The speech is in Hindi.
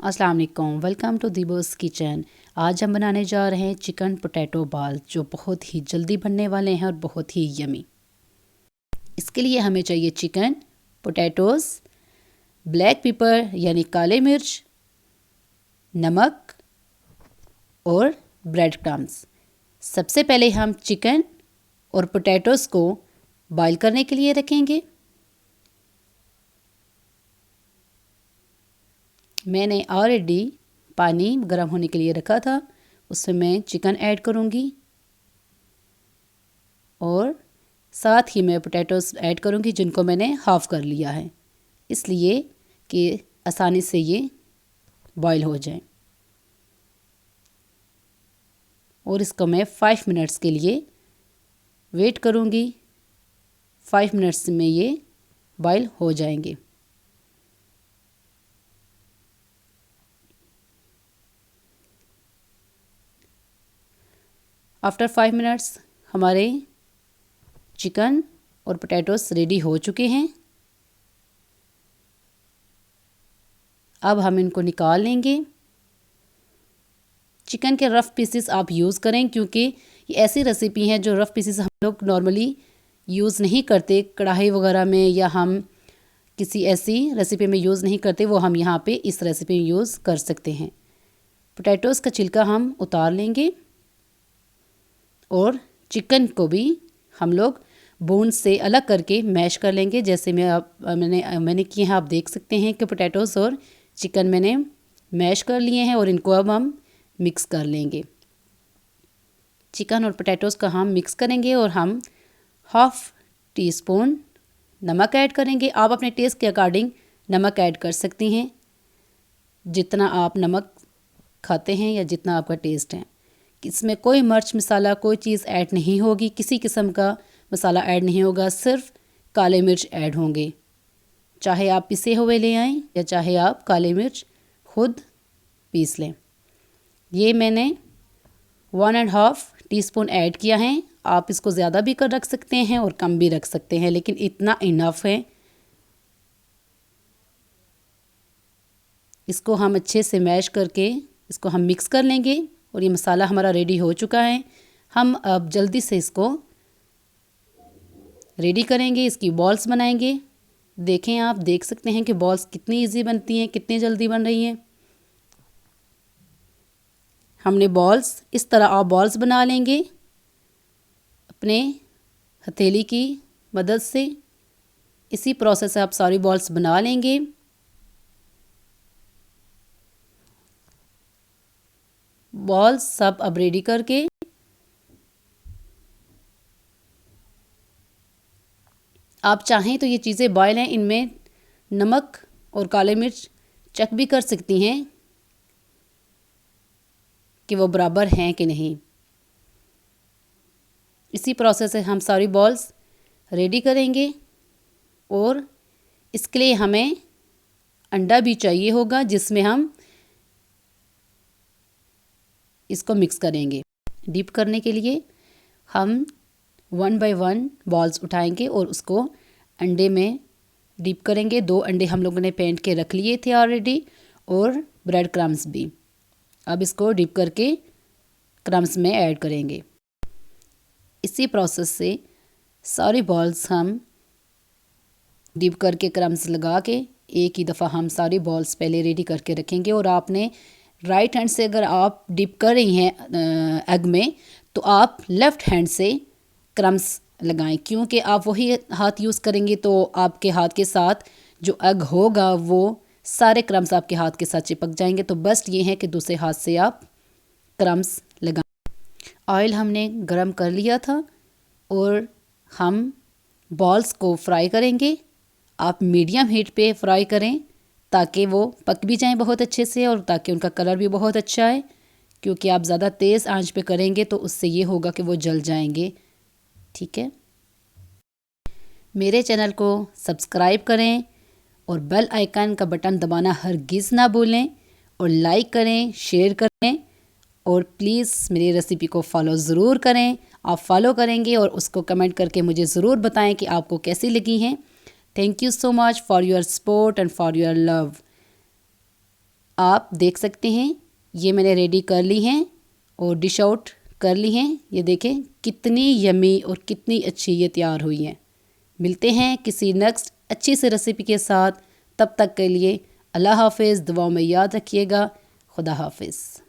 अस्सलाम वालेकुम, वेलकम टू दीबोस किचन। आज हम बनाने जा रहे हैं चिकन पोटैटो बाल जो बहुत ही जल्दी बनने वाले हैं और बहुत ही यमी। इसके लिए हमें चाहिए चिकन, पोटैटोज़, ब्लैक पेपर यानी काले मिर्च, नमक और ब्रेड क्रम्स। सबसे पहले हम चिकन और पोटैटोज़ को बॉईल करने के लिए रखेंगे। मैंने ऑलरेडी पानी गर्म होने के लिए रखा था, उसमें मैं चिकन ऐड करूँगी और साथ ही मैं पोटैटोज़ ऐड करूँगी जिनको मैंने हाफ़ कर लिया है, इसलिए कि आसानी से ये बॉईल हो जाए। और इसको मैं 5 मिनट्स के लिए वेट करूँगी। 5 मिनट्स में ये बॉईल हो जाएंगे। आफ्टर 5 मिनट्स हमारे चिकन और पोटैटोस रेडी हो चुके हैं। अब हम इनको निकाल लेंगे। चिकन के रफ़ पीसेस आप यूज़ करें क्योंकि ये ऐसी रेसिपी हैं जो रफ़ पीसेस हम लोग नॉर्मली यूज़ नहीं करते कढ़ाई वगैरह में, या हम किसी ऐसी रेसिपी में यूज़ नहीं करते, वो हम यहाँ पे इस रेसिपी में यूज़ कर सकते हैं। पोटैटोस का छिलका हम उतार लेंगे और चिकन को भी हम लोग बोन से अलग करके मैश कर लेंगे। जैसे मैंने किए हैं, आप देख सकते हैं कि पोटैटोज़ और चिकन मैंने मैश कर लिए हैं और इनको अब हम मिक्स कर लेंगे। चिकन और पोटैटोज़ का हम मिक्स करेंगे और हम 1/2 टीस्पून नमक ऐड करेंगे। आप अपने टेस्ट के अकॉर्डिंग नमक ऐड कर सकती हैं, जितना आप नमक खाते हैं या जितना आपका टेस्ट है। इसमें कोई मिर्च मसाला कोई चीज़ ऐड नहीं होगी, किसी किस्म का मसाला ऐड नहीं होगा, सिर्फ काले मिर्च ऐड होंगे। चाहे आप पिसे हुए ले आएँ या चाहे आप काले मिर्च खुद पीस लें। ये मैंने 1.5 टीस्पून ऐड किया है। आप इसको ज़्यादा भी कर रख सकते हैं और कम भी रख सकते हैं, लेकिन इतना इनफ है। इसको हम अच्छे से मैश करके इसको हम मिक्स कर लेंगे और ये मसाला हमारा रेडी हो चुका है। हम अब जल्दी से इसको रेडी करेंगे, इसकी बॉल्स बनाएंगे। देखें, आप देख सकते हैं कि बॉल्स कितनी इजी बनती हैं, कितनी जल्दी बन रही हैं। हमने बॉल्स इस तरह आप बॉल्स बना लेंगे अपने हथेली की मदद से। इसी प्रोसेस से आप सारी बॉल्स बना लेंगे। बॉल्स सब अब रेडी करके आप चाहें तो ये चीज़ें बॉयल हैं, इनमें नमक और काले मिर्च चेक भी कर सकती हैं कि वो बराबर हैं कि नहीं। इसी प्रोसेस से हम सारी बॉल्स रेडी करेंगे और इसके लिए हमें अंडा भी चाहिए होगा जिसमें हम इसको मिक्स करेंगे। डीप करने के लिए हम 1 बाय 1 बॉल्स उठाएंगे और उसको अंडे में डीप करेंगे। 2 अंडे हम लोगों ने फेंट के रख लिए थे ऑलरेडी, और ब्रेड क्रम्स भी। अब इसको डीप करके क्रम्स में ऐड करेंगे। इसी प्रोसेस से सारी बॉल्स हम डीप करके क्रम्स लगा के एक ही दफ़ा हम सारी बॉल्स पहले रेडी करके रखेंगे। और आपने राइट हैंड से अगर आप डिप कर रही हैं एग में, तो आप लेफ़्ट हैंड से क्रम्स लगाएं, क्योंकि आप वही हाथ यूज़ करेंगे तो आपके हाथ के साथ जो एग होगा वो सारे क्रम्स आपके हाथ के साथ चिपक जाएंगे। तो बस ये है कि दूसरे हाथ से आप क्रम्स लगाएं। ऑयल हमने गरम कर लिया था और हम बॉल्स को फ्राई करेंगे। आप मीडियम हीट पे फ्राई करें ताकि वो पक भी जाएं बहुत अच्छे से और ताकि उनका कलर भी बहुत अच्छा आए, क्योंकि आप ज़्यादा तेज़ आंच पे करेंगे तो उससे ये होगा कि वो जल जाएंगे। ठीक है, मेरे चैनल को सब्सक्राइब करें और बेल आइकन का बटन दबाना हरगिज़ ना भूलें, और लाइक करें, शेयर करें, और प्लीज़ मेरी रेसिपी को फॉलो ज़रूर करें। आप फॉलो करेंगे और उसको कमेंट करके मुझे ज़रूर बताएं कि आपको कैसी लगी हैं। Thank you so much for your support and for your love. आप देख सकते हैं ये मैंने रेडी कर ली हैं और डिश आउट कर ली हैं। ये देखें कितनी यमी और कितनी अच्छी ये तैयार हुई हैं। मिलते हैं किसी नेक्स्ट अच्छी सी रेसिपी के साथ। तब तक के लिए अल्लाह हाफ़िज़। दुआओं में याद रखिएगा। खुदा हाफ़िज़।